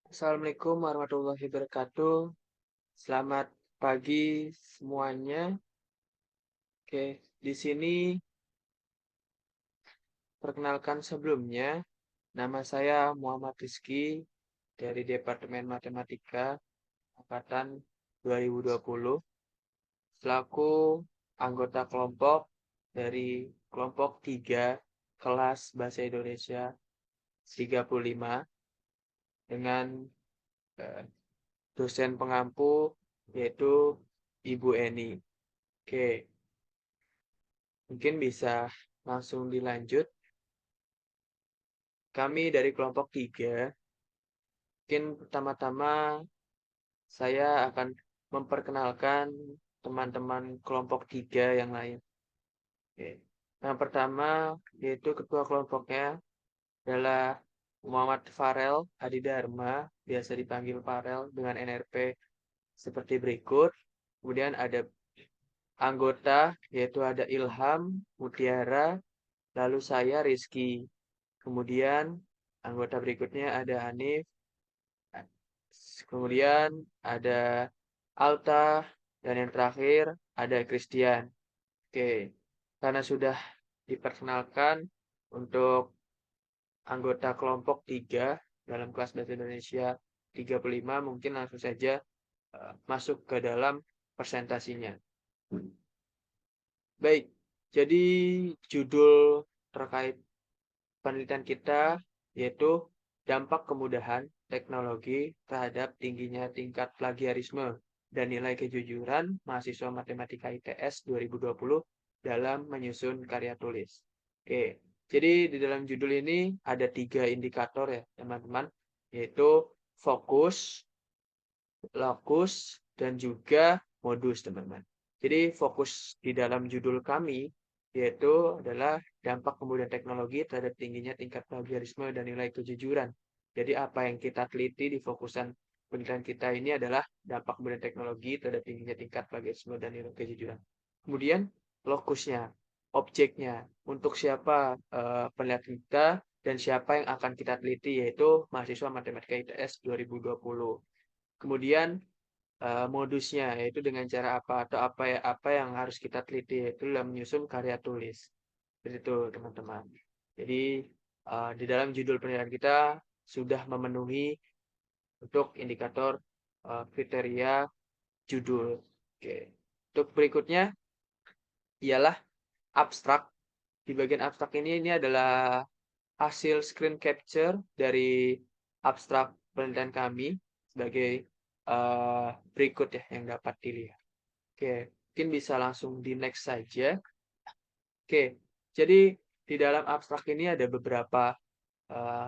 Assalamualaikum warahmatullahi wabarakatuh. Selamat pagi semuanya. Oke, di sini perkenalkan sebelumnya, nama saya Muhammad Rizky dari Departemen Matematika Angkatan 2020 selaku anggota kelompok dari kelompok 3 kelas Bahasa Indonesia 35 dengan eh, dosen pengampu yaitu Ibu Eni. Oke, mungkin bisa langsung dilanjut. Kami dari kelompok 3, mungkin pertama-tama saya akan memperkenalkan teman-teman kelompok 3 yang lain. Oke. Yang pertama yaitu ketua kelompoknya adalah Muhammad Farel Adidharma, biasa dipanggil Farel dengan NRP seperti berikut. Kemudian ada anggota yaitu ada Ilham Mutiara, lalu saya Rizky. Kemudian anggota berikutnya ada Hanif, kemudian ada Alta, dan yang terakhir ada Christian. Oke, karena sudah diperkenalkan untuk anggota kelompok 3 dalam kelas Bahasa Indonesia 35, mungkin langsung saja masuk ke dalam presentasinya. Baik, jadi judul terkait penelitian kita yaitu dampak kemudahan teknologi terhadap tingginya tingkat plagiarisme dan nilai kejujuran mahasiswa Matematika ITS 2020 dalam menyusun karya tulis. Oke, jadi di dalam judul ini ada 3 indikator ya teman-teman, yaitu fokus, lokus, dan juga modus teman-teman. Jadi fokus di dalam judul kami yaitu adalah dampak kemudahan teknologi terhadap tingginya tingkat plagiarisme dan nilai kejujuran. Jadi apa yang kita teliti di fokusan penelitian kita ini adalah dampak kemudahan teknologi terhadap tingginya tingkat plagiarisme dan nilai kejujuran. Kemudian lokusnya, objeknya, untuk siapa penelitian kita dan siapa yang akan kita teliti yaitu mahasiswa Matematika ITS 2020. Kemudian modusnya yaitu dengan cara apa atau apa yang harus kita teliti yaitu dalam menyusun karya tulis. Seperti itu teman-teman. Jadi di dalam judul penelitian kita sudah memenuhi untuk indikator kriteria judul. Oke. Untuk berikutnya ialah abstrak. Di bagian abstrak ini adalah hasil screen capture dari abstrak penelitian kami sebagai berikut ya yang dapat dilihat. Oke, mungkin bisa langsung di next saja. Oke, jadi di dalam abstrak ini ada beberapa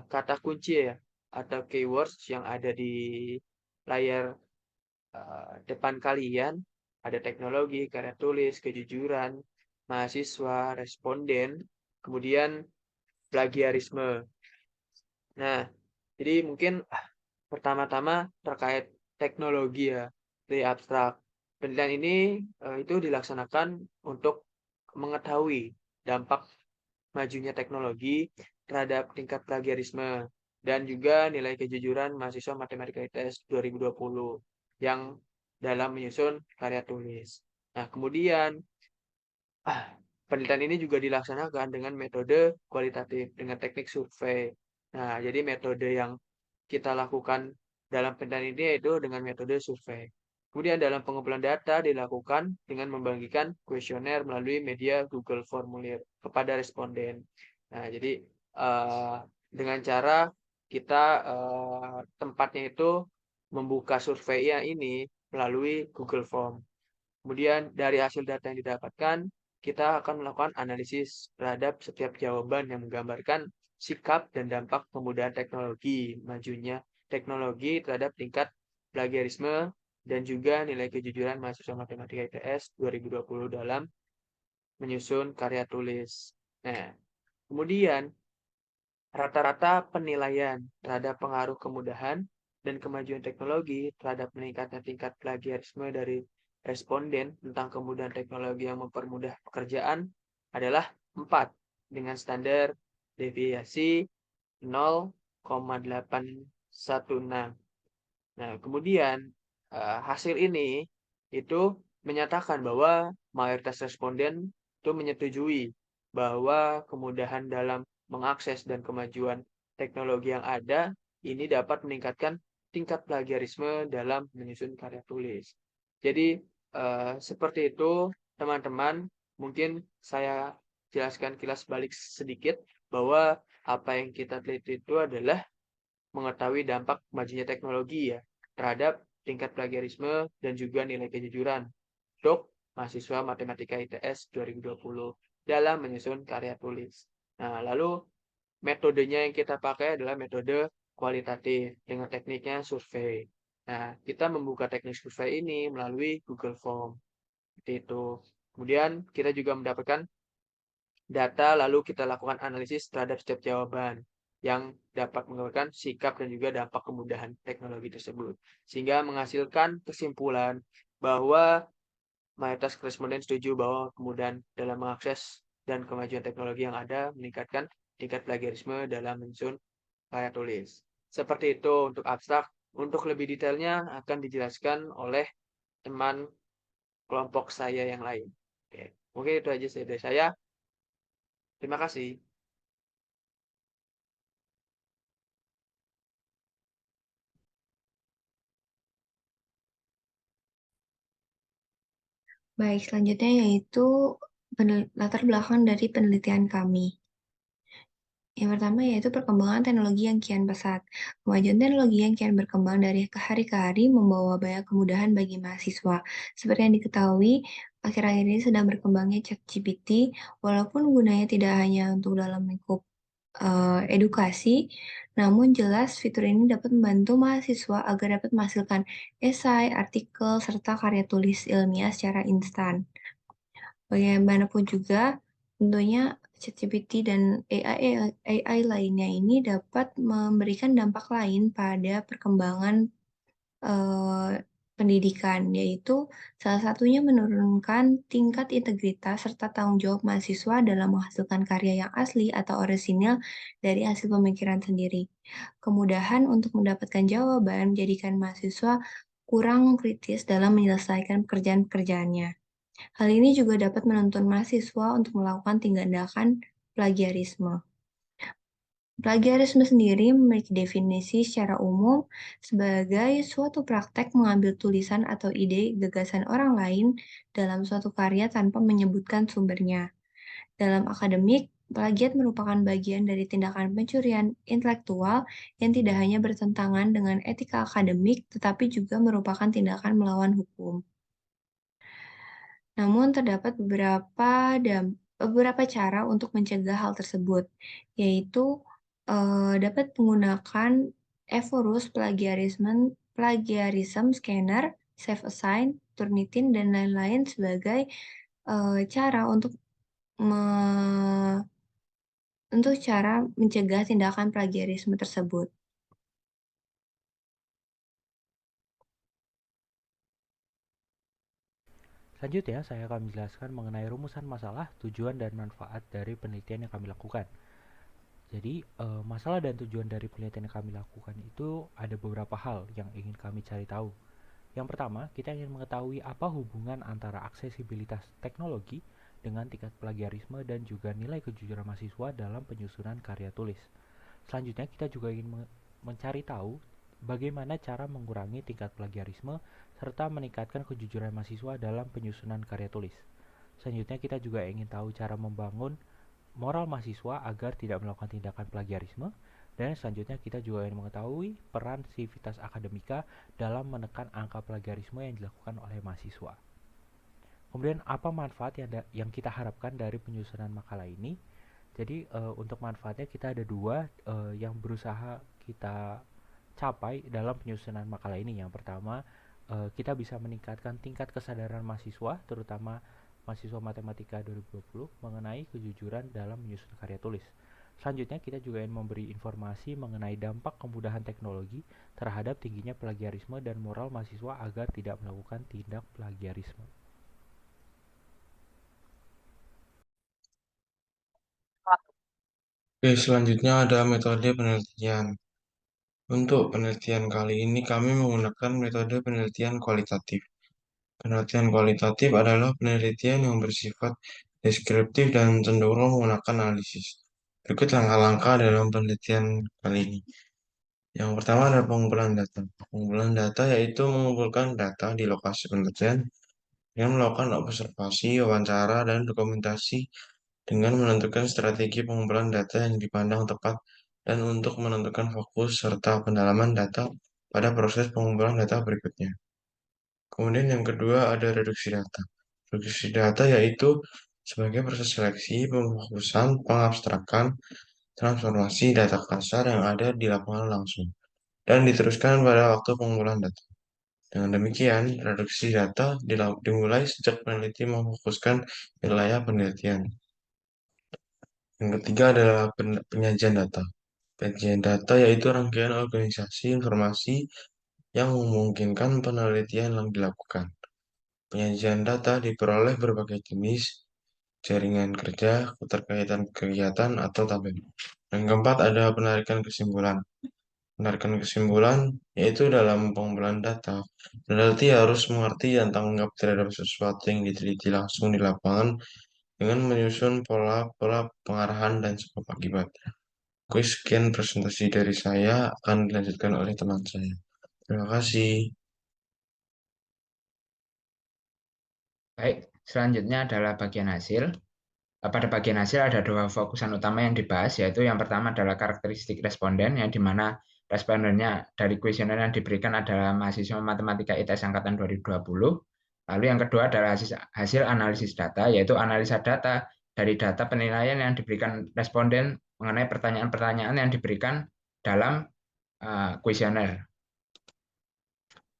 kata kunci ya atau keywords yang ada di layar depan kalian. Ada teknologi, karya tulis, kejujuran, mahasiswa, responden, kemudian plagiarisme. Nah, jadi mungkin pertama-tama terkait teknologi ya, dari abstrak. Penelitian ini itu dilaksanakan untuk mengetahui dampak majunya teknologi terhadap tingkat plagiarisme dan juga nilai kejujuran mahasiswa Matematika ITS 2020 yang dalam menyusun karya tulis. Nah, kemudian penelitian ini juga dilaksanakan dengan metode kualitatif dengan teknik survei. Nah, jadi metode yang kita lakukan dalam penelitian ini yaitu dengan metode survei. Kemudian dalam pengumpulan data dilakukan dengan membagikan kuesioner melalui media Google Formulir kepada responden. Nah, jadi eh, dengan cara kita tempatnya itu membuka survei ini melalui Google Form. Kemudian dari hasil data yang didapatkan, kita akan melakukan analisis terhadap setiap jawaban yang menggambarkan sikap dan dampak kemudahan teknologi, majunya teknologi terhadap tingkat plagiarisme dan juga nilai kejujuran mahasiswa Matematika ITS 2020 dalam menyusun karya tulis. Nah, kemudian rata-rata penilaian terhadap pengaruh kemudahan dan kemajuan teknologi terhadap meningkatnya tingkat plagiarisme dari responden tentang kemudahan teknologi yang mempermudah pekerjaan adalah 4 dengan standar deviasi 0,816. Nah, kemudian hasil ini itu menyatakan bahwa mayoritas responden itu menyetujui bahwa kemudahan dalam mengakses dan kemajuan teknologi yang ada ini dapat meningkatkan tingkat plagiarisme dalam menyusun karya tulis. Jadi, seperti itu, teman-teman. Mungkin saya jelaskan kilas balik sedikit bahwa apa yang kita teliti itu adalah mengetahui dampak majunya teknologi ya terhadap tingkat plagiarisme dan juga nilai kejujuran untuk mahasiswa Matematika ITS 2020 dalam menyusun karya tulis. Nah, lalu metodenya yang kita pakai adalah metode kualitatif dengan tekniknya survei. Nah, kita membuka teknik survei ini melalui Google Form. Seperti itu. Kemudian kita juga mendapatkan data lalu kita lakukan analisis terhadap setiap jawaban yang dapat menggambarkan sikap dan juga dampak kemudahan teknologi tersebut. Sehingga menghasilkan kesimpulan bahwa mayoritas responden setuju bahwa kemudahan dalam mengakses dan kemajuan teknologi yang ada meningkatkan tingkat plagiarisme dalam menyusun karya tulis. Seperti itu untuk abstrak. Untuk lebih detailnya akan dijelaskan oleh teman kelompok saya yang lain. Oke, mungkin itu aja dari saya. Terima kasih. Baik, selanjutnya yaitu latar belakang dari penelitian kami. Yang pertama yaitu perkembangan teknologi yang kian pesat. Kemajuan teknologi yang kian berkembang dari ke hari membawa banyak kemudahan bagi mahasiswa. Seperti yang diketahui, akhir-akhir ini sedang berkembangnya ChatGPT, walaupun gunanya tidak hanya untuk dalam lingkup edukasi, namun jelas fitur ini dapat membantu mahasiswa agar dapat menghasilkan esai, artikel, serta karya tulis ilmiah secara instan. Bagaimanapun juga, tentunya ChatGPT dan AI lainnya ini dapat memberikan dampak lain pada perkembangan eh, pendidikan, yaitu salah satunya menurunkan tingkat integritas serta tanggung jawab mahasiswa dalam menghasilkan karya yang asli atau orisinil dari hasil pemikiran sendiri. Kemudahan untuk mendapatkan jawaban menjadikan mahasiswa kurang kritis dalam menyelesaikan pekerjaan-pekerjaannya. Hal ini juga dapat menuntun mahasiswa untuk melakukan tindakan plagiarisme. Plagiarisme sendiri memiliki definisi secara umum sebagai suatu praktek mengambil tulisan atau ide gagasan orang lain dalam suatu karya tanpa menyebutkan sumbernya. Dalam akademik, plagiat merupakan bagian dari tindakan pencurian intelektual yang tidak hanya bertentangan dengan etika akademik, tetapi juga merupakan tindakan melawan hukum. Namun terdapat beberapa cara untuk mencegah hal tersebut, yaitu dapat menggunakan Evorus plagiarism scanner, SafeAssign, Turnitin, dan lain-lain sebagai cara me- untuk cara mencegah tindakan plagiarisme tersebut. Selanjutnya, saya akan menjelaskan mengenai rumusan masalah, tujuan, dan manfaat dari penelitian yang kami lakukan. Jadi, masalah dan tujuan dari penelitian yang kami lakukan itu ada beberapa hal yang ingin kami cari tahu. Yang pertama, kita ingin mengetahui apa hubungan antara aksesibilitas teknologi dengan tingkat plagiarisme dan juga nilai kejujuran mahasiswa dalam penyusunan karya tulis. Selanjutnya, kita juga ingin mencari tahu bagaimana cara mengurangi tingkat plagiarisme serta meningkatkan kejujuran mahasiswa dalam penyusunan karya tulis. Selanjutnya, kita juga ingin tahu cara membangun moral mahasiswa agar tidak melakukan tindakan plagiarisme. Dan selanjutnya kita juga ingin mengetahui peran sivitas akademika dalam menekan angka plagiarisme yang dilakukan oleh mahasiswa. Kemudian apa manfaat yang kita harapkan dari penyusunan makalah ini? Jadi untuk manfaatnya kita ada dua yang berusaha kita capai dalam penyusunan makalah ini. Yang pertama, kita bisa meningkatkan tingkat kesadaran mahasiswa, terutama mahasiswa Matematika 2020 mengenai kejujuran dalam menyusun karya tulis. Selanjutnya, kita juga ingin memberi informasi mengenai dampak kemudahan teknologi terhadap tingginya plagiarisme dan moral mahasiswa agar tidak melakukan tindak plagiarisme. Oke, selanjutnya ada metode penelitian. Untuk penelitian kali ini kami menggunakan metode penelitian kualitatif. Penelitian kualitatif adalah penelitian yang bersifat deskriptif dan cenderung menggunakan analisis. Berikut langkah-langkah dalam penelitian kali ini. Yang pertama adalah pengumpulan data. Pengumpulan data yaitu mengumpulkan data di lokasi penelitian dengan melakukan observasi, wawancara, dan dokumentasi dengan menentukan strategi pengumpulan data yang dipandang tepat dan untuk menentukan fokus serta pendalaman data pada proses pengumpulan data berikutnya. Kemudian yang kedua ada reduksi data. Reduksi data yaitu sebagai proses seleksi, pemfokusan, pengabstrakan, transformasi data kasar yang ada di lapangan langsung dan diteruskan pada waktu pengumpulan data. Dengan demikian, reduksi data dimulai sejak peneliti memfokuskan wilayah penelitian. Yang ketiga adalah penyajian data. Penyajian data yaitu rangkaian organisasi informasi yang memungkinkan penelitian yang dilakukan. Penyajian data diperoleh berbagai jenis, jaringan kerja, keterkaitan kegiatan, atau tabel. Yang keempat ada penarikan kesimpulan. Penarikan kesimpulan yaitu dalam pengumpulan data, peneliti harus mengerti dan tanggung jawab terhadap sesuatu yang diteliti langsung di lapangan dengan menyusun pola-pola pengarahan dan sebab akibat. Oke, sekian presentasi dari saya, akan dilanjutkan oleh teman saya. Terima kasih. Baik, selanjutnya adalah bagian hasil. Pada bagian hasil ada dua fokusan utama yang dibahas, yaitu yang pertama adalah karakteristik responden, yang dimana respondennya dari kuesioner yang diberikan adalah mahasiswa matematika ITS angkatan 2020. Lalu yang kedua adalah hasil analisis data, yaitu analisa data dari data penilaian yang diberikan responden mengenai pertanyaan-pertanyaan yang diberikan dalam kuesioner.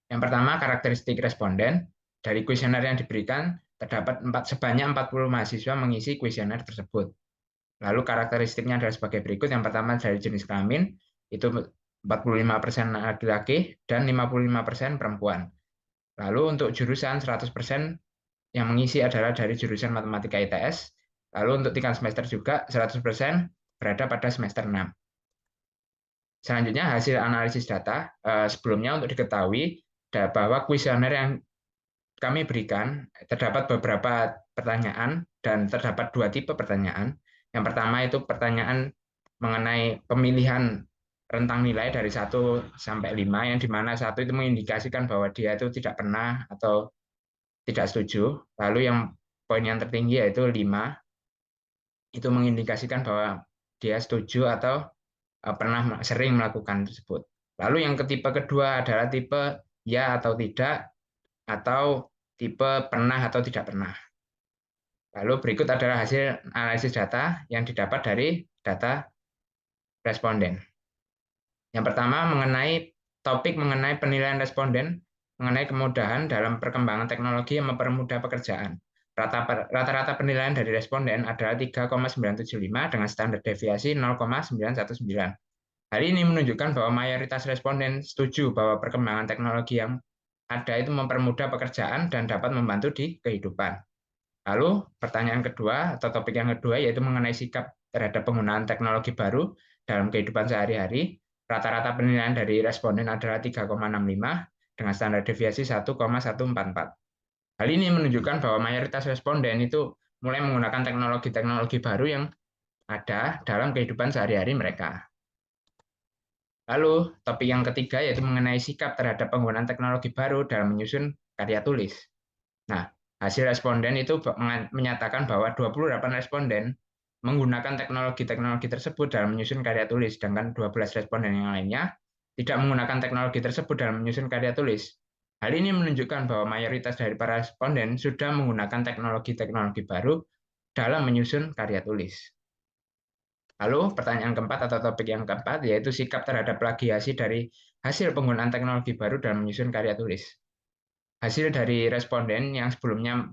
Yang pertama, karakteristik responden. Dari kuesioner yang diberikan, terdapat sebanyak 40 mahasiswa mengisi kuesioner tersebut. Lalu karakteristiknya adalah sebagai berikut. Yang pertama dari jenis kelamin, itu 45% laki-laki dan 55% perempuan. Lalu untuk jurusan 100% yang mengisi adalah dari jurusan matematika ITS. Lalu untuk tingkat semester juga 100% berada pada semester 6. Selanjutnya hasil analisis data. Sebelumnya untuk diketahui bahwa kuesioner yang kami berikan terdapat beberapa pertanyaan dan terdapat dua tipe pertanyaan. Yang pertama itu pertanyaan mengenai pemilihan rentang nilai dari 1 sampai 5, yang dimana 1 itu mengindikasikan bahwa dia itu tidak pernah atau tidak setuju. Lalu yang poin yang tertinggi yaitu 5, itu mengindikasikan bahwa dia setuju atau pernah sering melakukan tersebut. Lalu yang tipe kedua adalah tipe ya atau tidak, atau tipe pernah atau tidak pernah. Lalu berikut adalah hasil analisis data yang didapat dari data responden. Yang pertama mengenai topik mengenai penilaian responden mengenai kemudahan dalam perkembangan teknologi yang mempermudah pekerjaan. Rata-rata penilaian dari responden adalah 3,975 dengan standar deviasi 0,919. Hal ini menunjukkan bahwa mayoritas responden setuju bahwa perkembangan teknologi yang ada itu mempermudah pekerjaan dan dapat membantu di kehidupan. Lalu pertanyaan kedua atau topik yang kedua yaitu mengenai sikap terhadap penggunaan teknologi baru dalam kehidupan sehari-hari. Rata-rata penilaian dari responden adalah 3,65 dengan standar deviasi 1,144. Hal ini menunjukkan bahwa mayoritas responden itu mulai menggunakan teknologi-teknologi baru yang ada dalam kehidupan sehari-hari mereka. Lalu, topik yang ketiga yaitu mengenai sikap terhadap penggunaan teknologi baru dalam menyusun karya tulis. Nah, hasil responden itu menyatakan bahwa 28 responden menggunakan teknologi-teknologi tersebut dalam menyusun karya tulis, sedangkan 12 responden yang lainnya tidak menggunakan teknologi tersebut dalam menyusun karya tulis. Hal ini menunjukkan bahwa mayoritas dari para responden sudah menggunakan teknologi-teknologi baru dalam menyusun karya tulis. Lalu pertanyaan keempat atau topik yang keempat yaitu sikap terhadap plagiasi dari hasil penggunaan teknologi baru dalam menyusun karya tulis. Hasil dari responden yang sebelumnya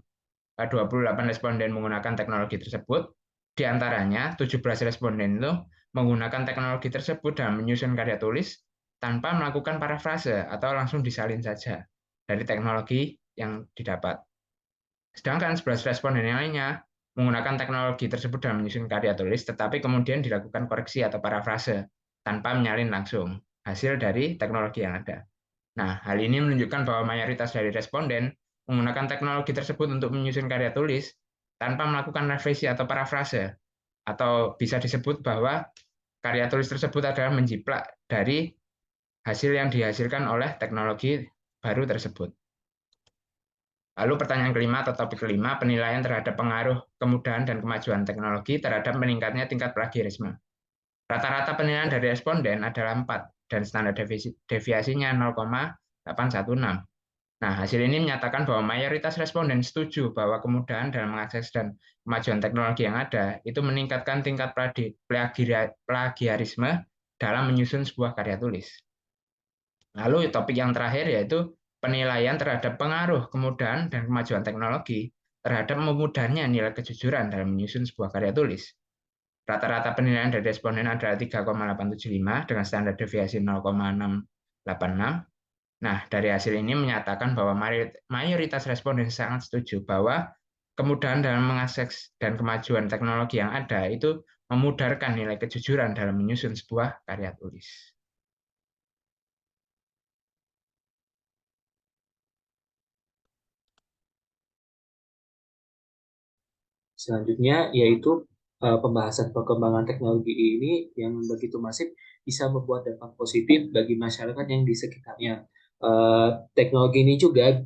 28 responden menggunakan teknologi tersebut, diantaranya 17 responden itu menggunakan teknologi tersebut dalam menyusun karya tulis tanpa melakukan parafrase atau langsung disalin saja dari teknologi yang didapat. Sedangkan 11 responden yang lainnya menggunakan teknologi tersebut dalam menyusun karya tulis, tetapi kemudian dilakukan koreksi atau parafrase tanpa menyalin langsung. hasil dari teknologi yang ada. Nah, hal ini menunjukkan bahwa mayoritas dari responden menggunakan teknologi tersebut untuk menyusun karya tulis tanpa melakukan revisi atau parafrase, atau bisa disebut bahwa karya tulis tersebut adalah menjiplak dari hasil yang dihasilkan oleh teknologi baru tersebut. Lalu pertanyaan kelima atau topik kelima, penilaian terhadap pengaruh kemudahan dan kemajuan teknologi terhadap meningkatnya tingkat plagiarisme. Rata-rata penilaian dari responden adalah 4 dan standar deviasinya 0,816. Nah, hasil ini menyatakan bahwa mayoritas responden setuju bahwa kemudahan dalam mengakses dan kemajuan teknologi yang ada itu meningkatkan tingkat plagiarisme dalam menyusun sebuah karya tulis. Lalu topik yang terakhir yaitu penilaian terhadap pengaruh kemudahan dan kemajuan teknologi terhadap memudahnya nilai kejujuran dalam menyusun sebuah karya tulis. Rata-rata penilaian dari responden adalah 3,875 dengan standar deviasi 0,686. Nah, dari hasil ini menyatakan bahwa mayoritas responden sangat setuju bahwa kemudahan dalam mengakses dan kemajuan teknologi yang ada itu memudahkan nilai kejujuran dalam menyusun sebuah karya tulis. Selanjutnya yaitu pembahasan perkembangan teknologi ini yang begitu masif bisa membuat dampak positif bagi masyarakat yang di sekitarnya. Teknologi ini juga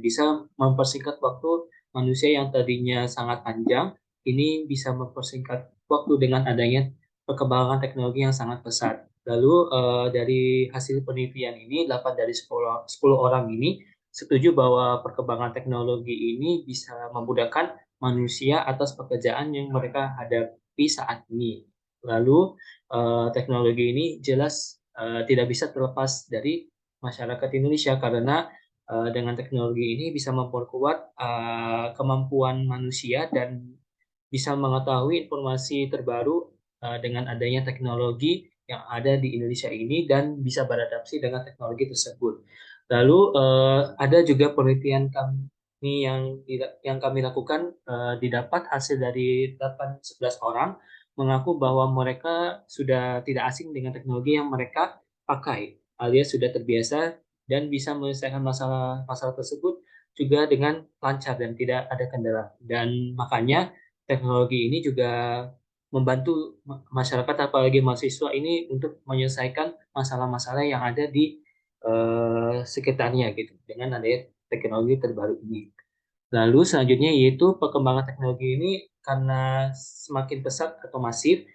bisa mempersingkat waktu manusia yang tadinya sangat panjang, ini bisa mempersingkat waktu dengan adanya perkembangan teknologi yang sangat pesat. Lalu dari hasil penelitian ini, 8 dari 10 orang ini setuju bahwa perkembangan teknologi ini bisa memudahkan manusia atas pekerjaan yang mereka hadapi saat ini. Lalu teknologi ini jelas tidak bisa terlepas dari masyarakat Indonesia karena dengan teknologi ini bisa memperkuat kemampuan manusia dan bisa mengetahui informasi terbaru dengan adanya teknologi yang ada di Indonesia ini dan bisa beradaptasi dengan teknologi tersebut. Lalu ada juga penelitian kami yang kami lakukan, didapat hasil dari 11 orang mengaku bahwa mereka sudah tidak asing dengan teknologi yang mereka pakai, alias sudah terbiasa dan bisa menyelesaikan masalah tersebut juga dengan lancar dan tidak ada kendala. Dan makanya teknologi ini juga membantu masyarakat apalagi mahasiswa ini untuk menyelesaikan masalah-masalah yang ada di sekitarnya gitu dengan adanya teknologi terbaru ini. Lalu selanjutnya yaitu perkembangan teknologi ini karena semakin pesat atau masif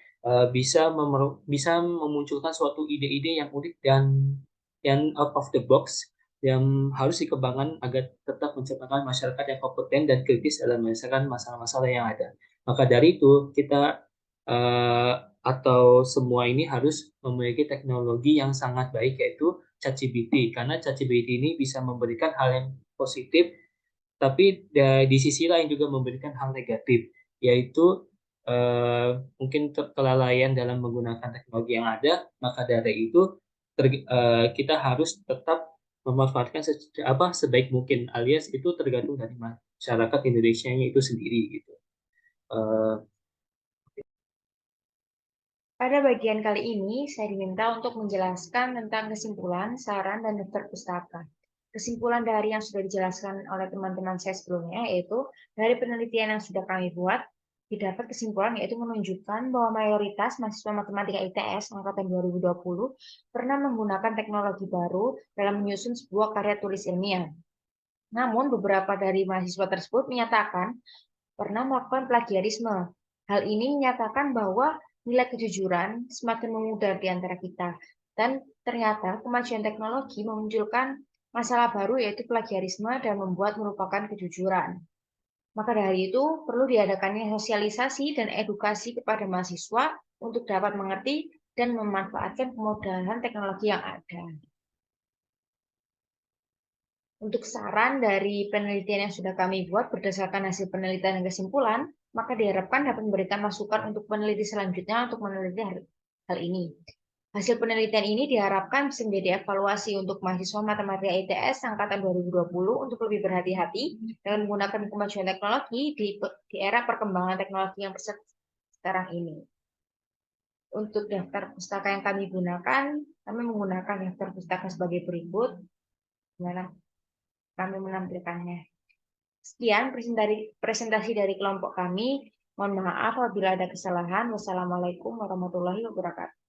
bisa memunculkan suatu ide-ide yang unik dan yang out of the box yang harus dikembangkan agar tetap menciptakan masyarakat yang kompeten dan kritis dalam menyelesaikan masalah-masalah yang ada. Maka dari itu kita atau semua ini harus memiliki teknologi yang sangat baik yaitu ChatGPT karena ChatGPT ini bisa memberikan hal yang positif tapi di sisi lain juga memberikan hal negatif yaitu mungkin kelalaian dalam menggunakan teknologi yang ada. Maka dari itu kita harus tetap memanfaatkan sebaik mungkin alias itu tergantung dari masyarakat Indonesia-nya itu sendiri gitu. Pada bagian kali ini, saya diminta untuk menjelaskan tentang kesimpulan, saran, dan daftar pustaka. Kesimpulan dari yang sudah dijelaskan oleh teman-teman saya sebelumnya, yaitu dari penelitian yang sudah kami buat, didapat kesimpulan yaitu menunjukkan bahwa mayoritas mahasiswa matematika ITS angkatan 2020 pernah menggunakan teknologi baru dalam menyusun sebuah karya tulis ilmiah. Namun, beberapa dari mahasiswa tersebut menyatakan pernah melakukan plagiarisme. Hal ini menyatakan bahwa nilai kejujuran semakin memudar di antara kita. Dan ternyata kemajuan teknologi memunculkan masalah baru yaitu plagiarisme dan membuat merupakan kejujuran. Maka dari itu perlu diadakannya sosialisasi dan edukasi kepada mahasiswa untuk dapat mengerti dan memanfaatkan kemudahan teknologi yang ada. Untuk saran dari penelitian yang sudah kami buat berdasarkan hasil penelitian dan kesimpulan, maka diharapkan dapat memberikan masukan untuk peneliti selanjutnya untuk meneliti hal ini. Hasil penelitian ini diharapkan bisa menjadi evaluasi untuk mahasiswa matematika ITS angkatan 2020 untuk lebih berhati-hati dengan menggunakan kemajuan teknologi di era perkembangan teknologi yang pesat sekarang ini. Untuk daftar pustaka yang kami gunakan, kami menggunakan daftar pustaka sebagai berikut. Dimana kami menampilkannya. Sekian presentasi dari kelompok kami. Mohon maaf apabila ada kesalahan. Wassalamualaikum warahmatullahi wabarakatuh.